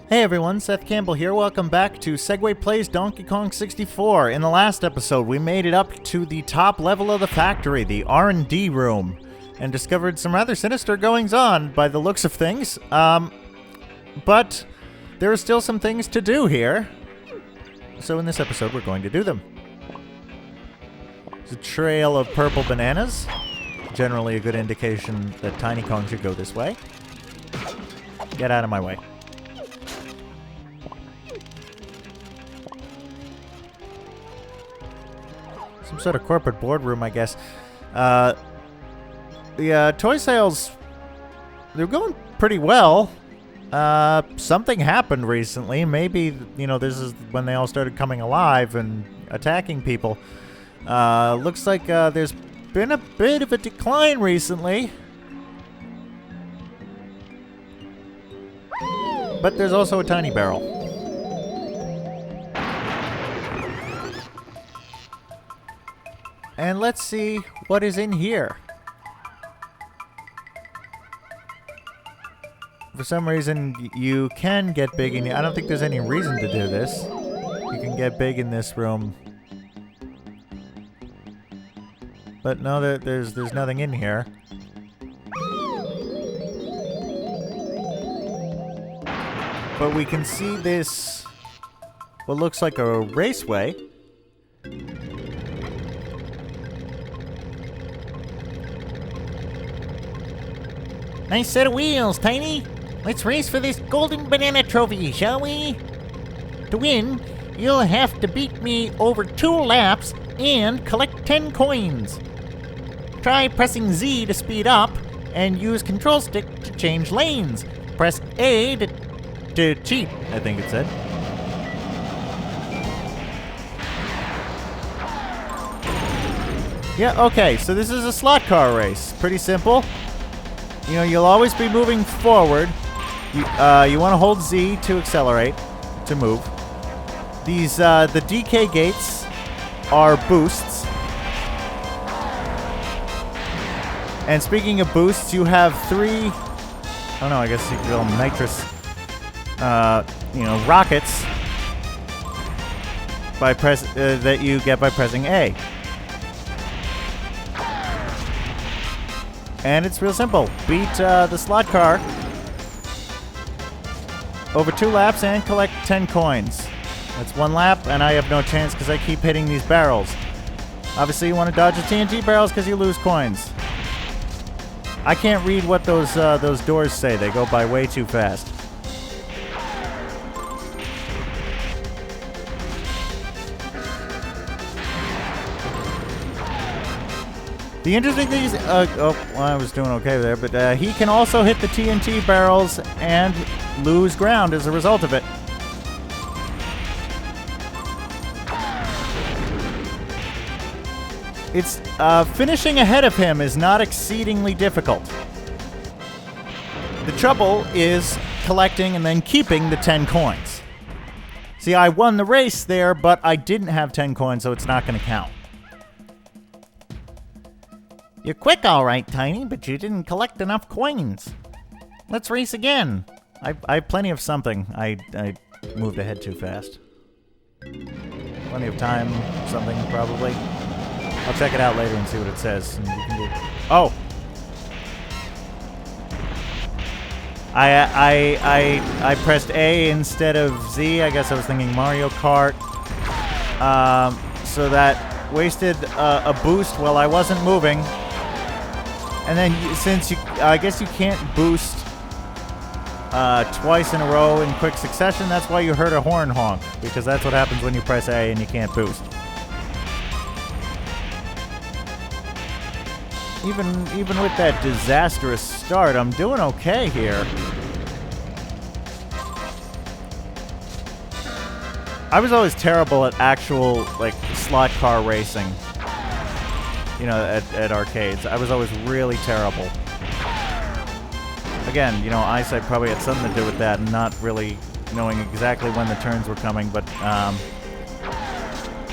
Hey everyone, Seth Campbell here. Welcome back to Segway Plays Donkey Kong 64. In the last episode, we made it up to the top level of the factory, the R&D room, and discovered some rather sinister goings-on by the looks of things. But there are still some things to do here. So in this episode, we're going to do them. There's a trail of purple bananas. Generally a good indication that Tiny Kong should go this way. Get out of my way. Some sort of corporate boardroom, I guess. The toy sales, they're going pretty well. Something happened recently. Maybe, this is when they all started coming alive and attacking people. Looks like there's been a bit of a decline recently. But there's also a tiny barrel. And let's see what is in here. For some reason, you can get big in here. I don't think there's any reason to do this. You can get big in this room. But no, there's nothing in here. But we can see this, what looks like a raceway. Nice set of wheels, Tiny. Let's race for this golden banana trophy, shall we? To win, you'll have to beat me over 2 laps and collect 10 coins. Try pressing Z to speed up and use control stick to change lanes. Press A to cheat, I think it said. Yeah, okay, so this is a slot car race. Pretty simple. You'll always be moving forward. You want to hold Z to accelerate, to move. These, the DK gates are boosts. And speaking of boosts, you have 3, oh no, I guess you could call them nitrous, rockets that you get by pressing A. And it's real simple. Beat the slot car over 2 laps and collect 10 coins. That's 1 lap, and I have no chance because I keep hitting these barrels. Obviously, you want to dodge the TNT barrels because you lose coins. I can't read what those doors say. They go by way too fast. The interesting thing is, I was doing okay there, but he can also hit the TNT barrels and lose ground as a result of it. It's, finishing ahead of him is not exceedingly difficult. The trouble is collecting and then keeping the 10 coins. See, I won the race there, but I didn't have 10 coins, so it's not going to count. You're quick, all right, Tiny, but you didn't collect enough coins. Let's race again. I have plenty of something. I moved ahead too fast. Plenty of time, something, probably. I'll check it out later and see what it says. And you can do... Oh! I pressed A instead of Z. I guess I was thinking Mario Kart. So that wasted a boost while I wasn't moving. And then I guess you can't boost twice in a row in quick succession. That's why you heard a horn honk, because that's what happens when you press A and you can't boost. Even with that disastrous start, I'm doing okay here. I was always terrible at actual, slot car racing. At arcades. I was always really terrible. Again, eyesight probably had something to do with that, and not really knowing exactly when the turns were coming, but,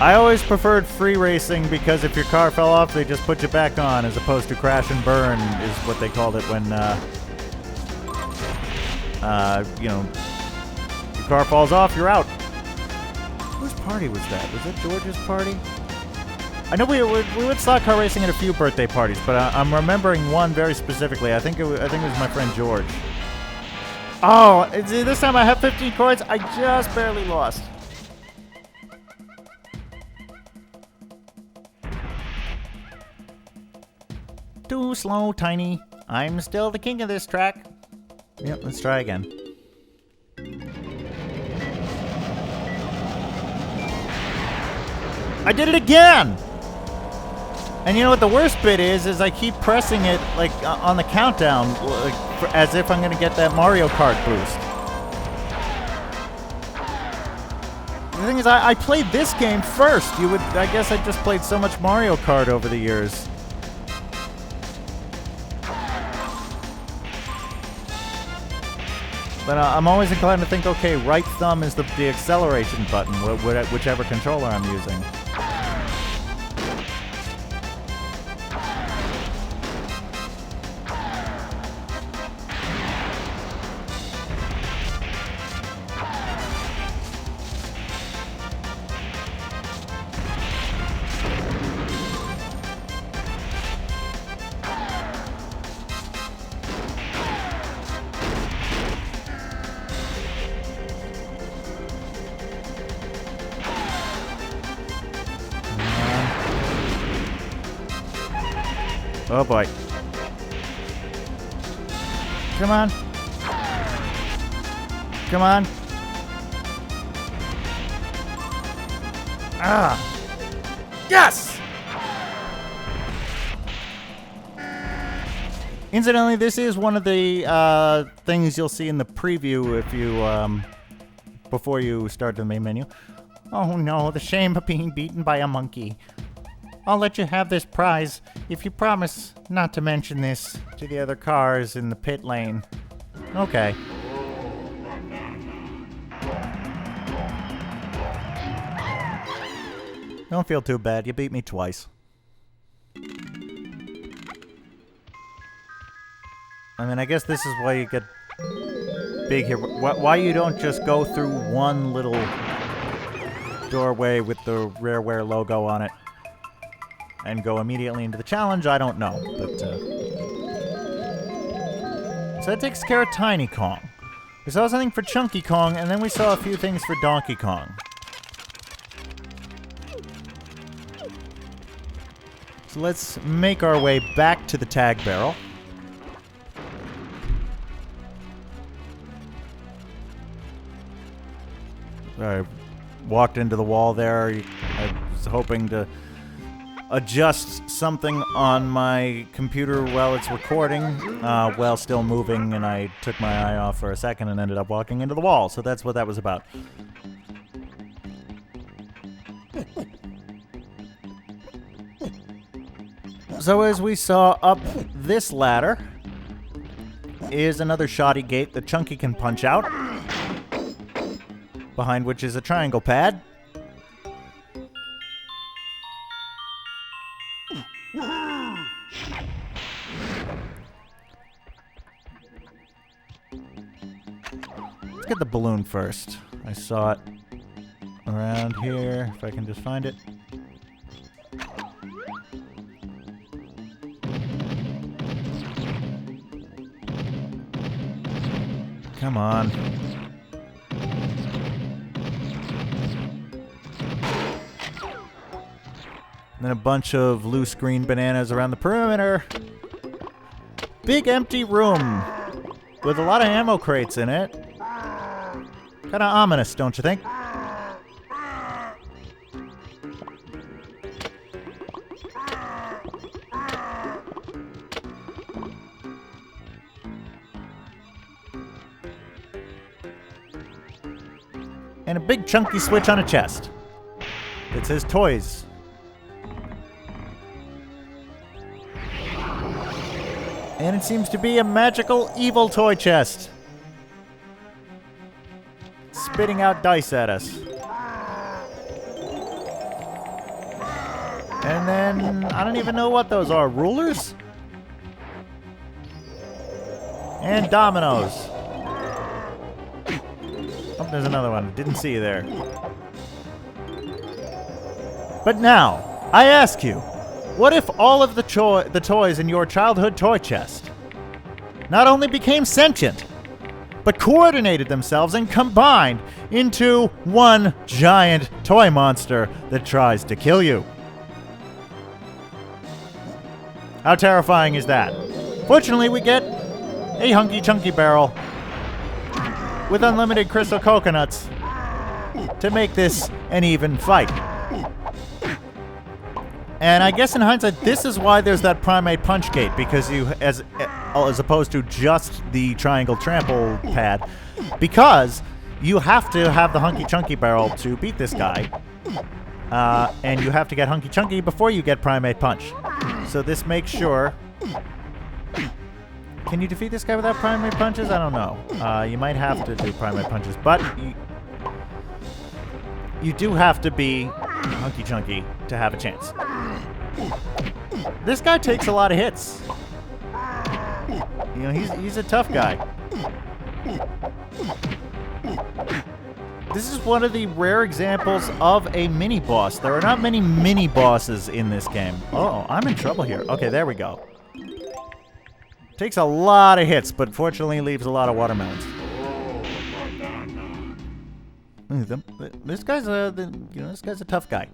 I always preferred free racing because if your car fell off, they just put you back on, as opposed to crash and burn, is what they called it when, car falls off, you're out. Whose party was that? Was it George's party? I know we went slot car racing at a few birthday parties, but I'm remembering one very specifically. I think it was my friend George. Oh, this time I have 15 coins. I just barely lost. Too slow, Tiny. I'm still the king of this track. Yep, let's try again. I did it again! And you know what the worst bit is I keep pressing it like on the countdown, like, as if I'm gonna get that Mario Kart boost. The thing is, I played this game first. I guess I just played so much Mario Kart over the years. But I'm always inclined to think, okay, right thumb is the acceleration button, whichever controller I'm using. Oh boy. Come on. Come on. Ah. Yes! Incidentally, this is one of the things you'll see in the preview if you before you start the main menu. Oh no, the shame of being beaten by a monkey. I'll let you have this prize if you promise not to mention this to the other cars in the pit lane. Okay. Don't feel too bad. You beat me twice. I mean, I guess this is why you get big here. Why you don't just go through one little doorway with the Rareware logo on it and go immediately into the challenge, I don't know. But so that takes care of Tiny Kong. We saw something for Chunky Kong, and then we saw a few things for Donkey Kong. So let's make our way back to the tag barrel. I walked into the wall there. I was hoping to adjust something on my computer while it's recording, while still moving, and I took my eye off for a second and ended up walking into the wall. So that's what that was about. So as we saw up this ladder is another shoddy gate that Chunky can punch out, behind which is a triangle pad. Let's get the balloon first. I saw it around here, if I can just find it. Come on. Then a bunch of loose green bananas around the perimeter. Big empty room with a lot of ammo crates in it. Kind of ominous, don't you think? And a big chunky switch on a chest. It says toys. And it seems to be a magical evil toy chest. Spitting out dice at us. And then, I don't even know what those are. Rulers? And dominoes. there's another one. Didn't see you there. But now, I ask you, what if all of the toys in your childhood toy chest not only became sentient, but coordinated themselves and combined into one giant toy monster that tries to kill you? How terrifying is that? Fortunately, we get a Hunky Chunky barrel with unlimited crystal coconuts to make this an even fight. And I guess in hindsight, this is why there's that Primate Punch Gate, because you, as opposed to just the triangle trample pad, because you have to have the Hunky Chunky barrel to beat this guy, and you have to get Hunky Chunky before you get Primate Punch. So this makes sure... Can you defeat this guy without Primate Punches? I don't know. You might have to do Primate Punches, but you do have to be Hunky Chunky to have a chance. This guy takes a lot of hits. You know, he's a tough guy. This is one of the rare examples of a mini-boss. There are not many mini-bosses in this game. Oh, I'm in trouble here. Okay, there we go. Takes a lot of hits, but fortunately leaves a lot of watermelons. This guy's a tough guy.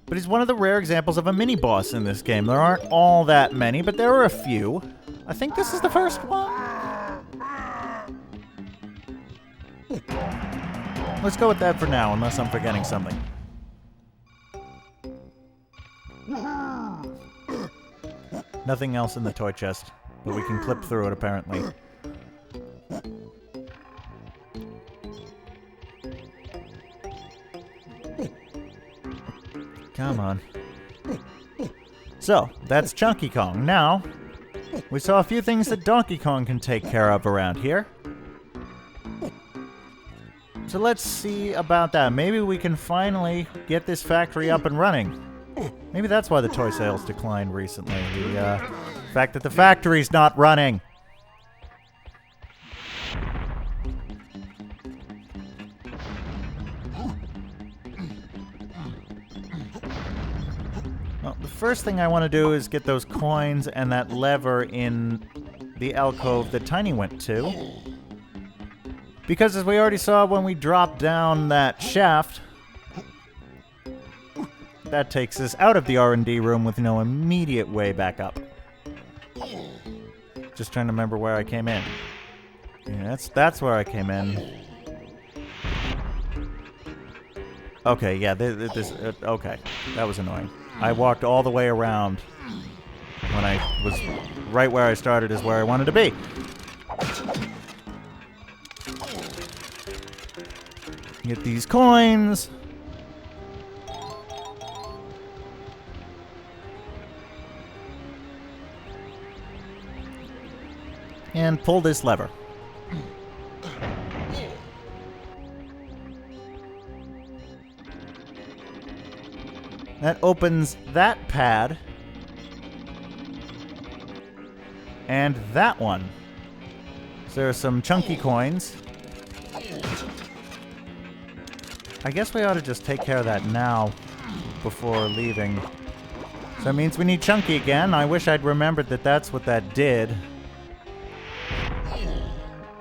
But he's one of the rare examples of a mini-boss in this game. There aren't all that many, but there are a few. I think this is the first one. Let's go with that for now, unless I'm forgetting something. Nothing else in the toy chest, but we can clip through it, apparently. Come on. So, that's Chunky Kong. Now, we saw a few things that Donkey Kong can take care of around here. So let's see about that. Maybe we can finally get this factory up and running. Maybe that's why the toy sales declined recently. The fact that the factory's not running. Well, the first thing I want to do is get those coins and that lever in the alcove that Tiny went to. Because as we already saw when we dropped down that shaft, that takes us out of the R&D room with no immediate way back up. Just trying to remember where I came in. Yeah, that's where I came in. Okay, yeah, okay, that was annoying. I walked all the way around when I was right where I started is where I wanted to be. Get these coins. And pull this lever. That opens that pad. And that one. So there are some chunky coins. I guess we ought to just take care of that now before leaving. So that means we need Chunky again. I wish I'd remembered that that's what that did.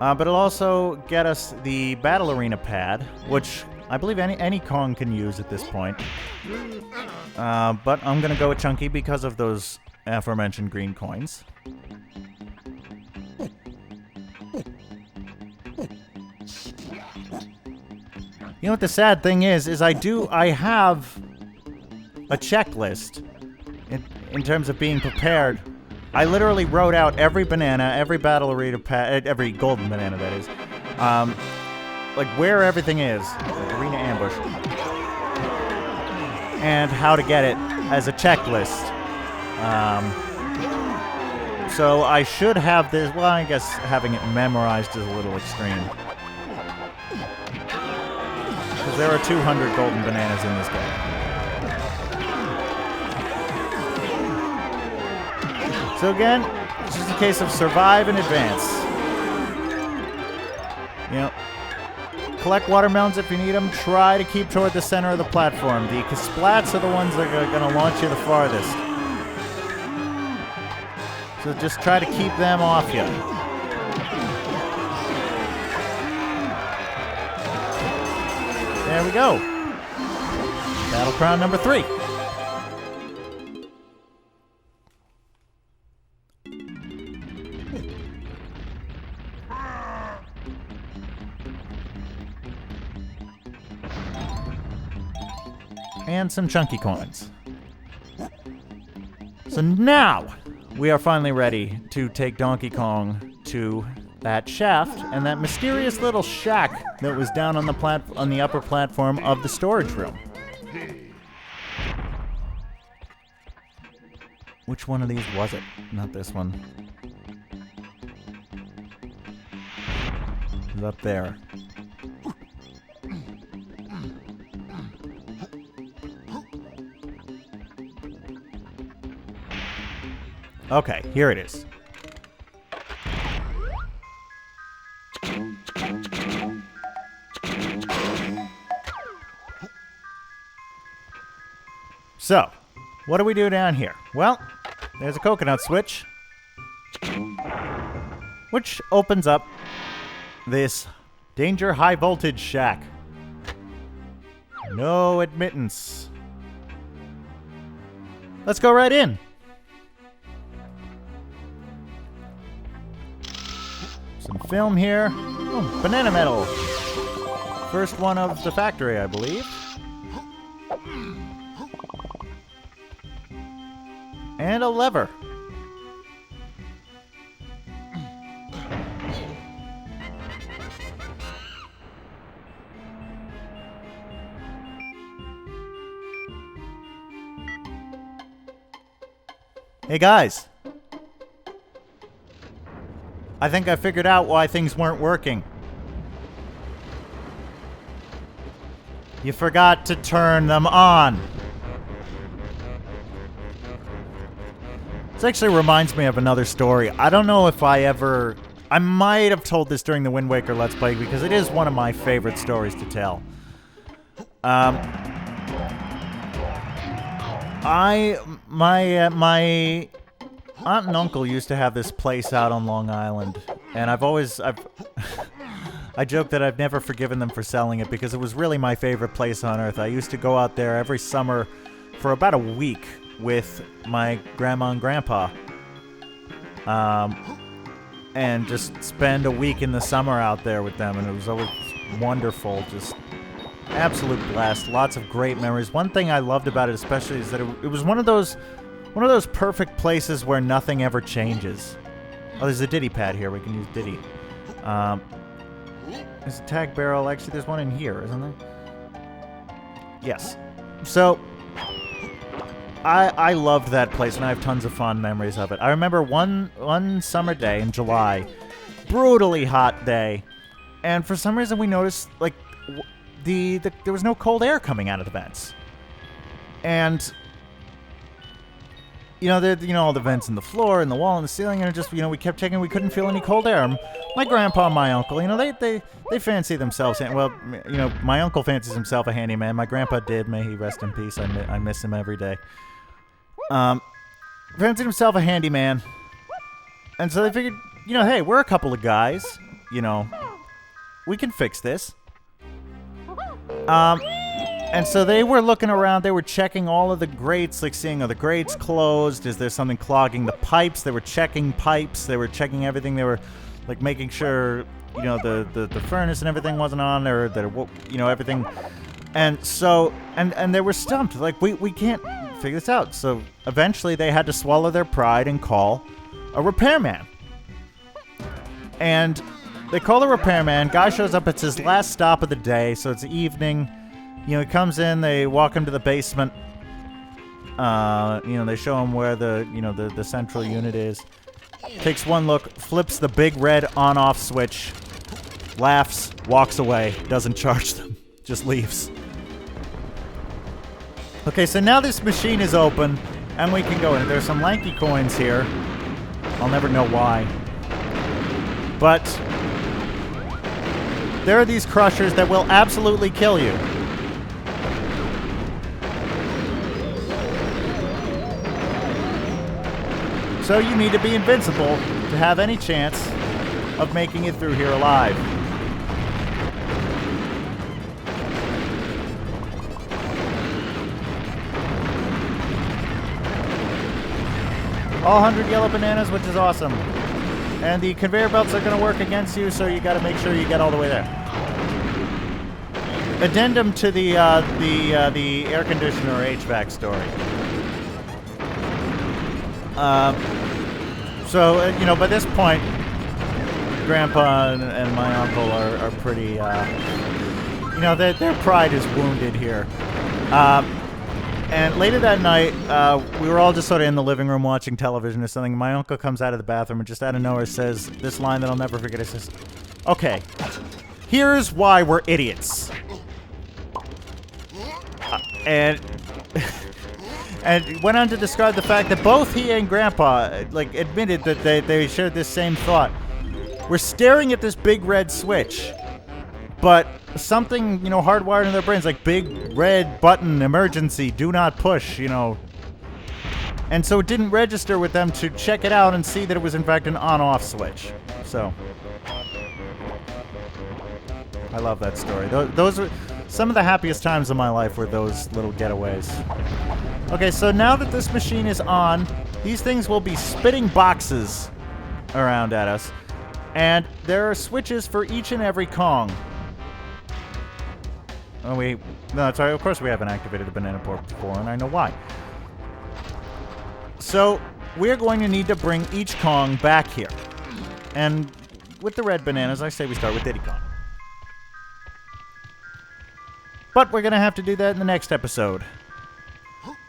But it'll also get us the Battle Arena pad, which I believe any Kong can use at this point. But I'm going to go with Chunky because of those aforementioned green coins. You know what the sad thing is I have a checklist in terms of being prepared. I literally wrote out every banana, every Battle Arena pad, every golden banana that is, like where everything is, like Arena Ambush, and how to get it as a checklist. So I should have this, well, I guess having it memorized is a little extreme. Because there are 200 golden bananas in this game. So again, it's just a case of survive and advance. You know, collect watermelons if you need them. Try to keep toward the center of the platform. The Kasplats are the ones that are going to launch you the farthest. So just try to keep them off you. There we go. Battle Crown number 3. And some chunky coins. So now we are finally ready to take Donkey Kong to that shaft and that mysterious little shack that was down on the upper platform of the storage room. Which one of these was it? Not this one. It's up there. Okay, here it is. So, what do we do down here? Well, there's a coconut switch, which opens up this danger high voltage shack. No admittance. Let's go right in. Some film here. Oh, banana medal. First one of the factory, I believe. And a lever. Hey guys. I think I figured out why things weren't working. You forgot to turn them on. This actually reminds me of another story. I don't know if I might have told this during the Wind Waker Let's Play because it is one of my favorite stories to tell. My aunt and uncle used to have this place out on Long Island, and I joke that I've never forgiven them for selling it because it was really my favorite place on earth. I used to go out there every summer for about a week with my grandma and grandpa, and just spend a week in the summer out there with them, and it was always wonderful, just absolute blast. Lots of great memories. One thing I loved about it especially is that it was one of those perfect places where nothing ever changes. Oh, there's a Diddy pad here. We can use Diddy. There's a tag barrel. Actually, there's one in here, isn't there? Yes. So, I loved that place, and I have tons of fond memories of it. I remember one summer day in July, brutally hot day, and for some reason we noticed, like, there was no cold air coming out of the vents. And all the vents in the floor and the wall and the ceiling, and it just, we kept checking. We couldn't feel any cold air. My grandpa and my uncle, they fancy themselves. Well, my uncle fancies himself a handyman. My grandpa did. May he rest in peace. I miss him every day. Fancied himself a handyman, and so they figured, hey, we're a couple of guys. We can fix this. And so they were looking around, they were checking all of the grates, like seeing, are the grates closed? Is there something clogging the pipes? They were checking pipes, they were checking everything, they were like making sure, the furnace and everything wasn't on there, that, everything. And so, and they were stumped, like, we can't figure this out. So eventually they had to swallow their pride and call a repairman. And they call the repairman, guy shows up, it's his last stop of the day, so it's evening. He comes in, they walk him to the basement. They show him where the central unit is. Takes one look, flips the big red on-off switch, laughs, walks away, doesn't charge them, just leaves. Okay, so now this machine is open, and we can go in. There's some lanky coins here. I'll never know why. But there are these crushers that will absolutely kill you. So you need to be invincible to have any chance of making it through here alive. All 100 yellow bananas, which is awesome. And the conveyor belts are going to work against you, so you got to make sure you get all the way there. Addendum to the air conditioner or HVAC story. You know, by this point, Grandpa and my uncle are pretty, you know, their pride is wounded here. And later that night, we were all just sort of in the living room watching television or something. My uncle comes out of the bathroom and just out of nowhere says this line that I'll never forget. He says, "Okay, here's why we're idiots." And went on to describe the fact that both he and Grandpa, like, admitted that they shared this same thought. We're staring at this big red switch, but something, you know, hardwired in their brains, like big red button, emergency, do not push, you know. And so it didn't register with them to check it out and see that it was in fact an on-off switch. So I love that story. Those are some of the happiest times of my life, were those little getaways. Okay, so now that this machine is on, these things will be spitting boxes around at us. And there are switches for each and every Kong. Oh, no, that's right. Of course we haven't activated the banana port before, and I know why. So we're going to need to bring each Kong back here. And with the red bananas, I say we start with Diddy Kong. But we're going to have to do that in the next episode.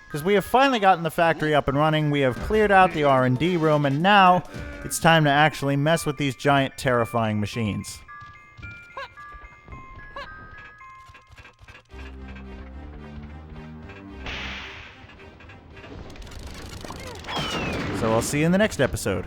Because we have finally gotten the factory up and running, we have cleared out the R&D room, and now it's time to actually mess with these giant, terrifying machines. So I'll see you in the next episode.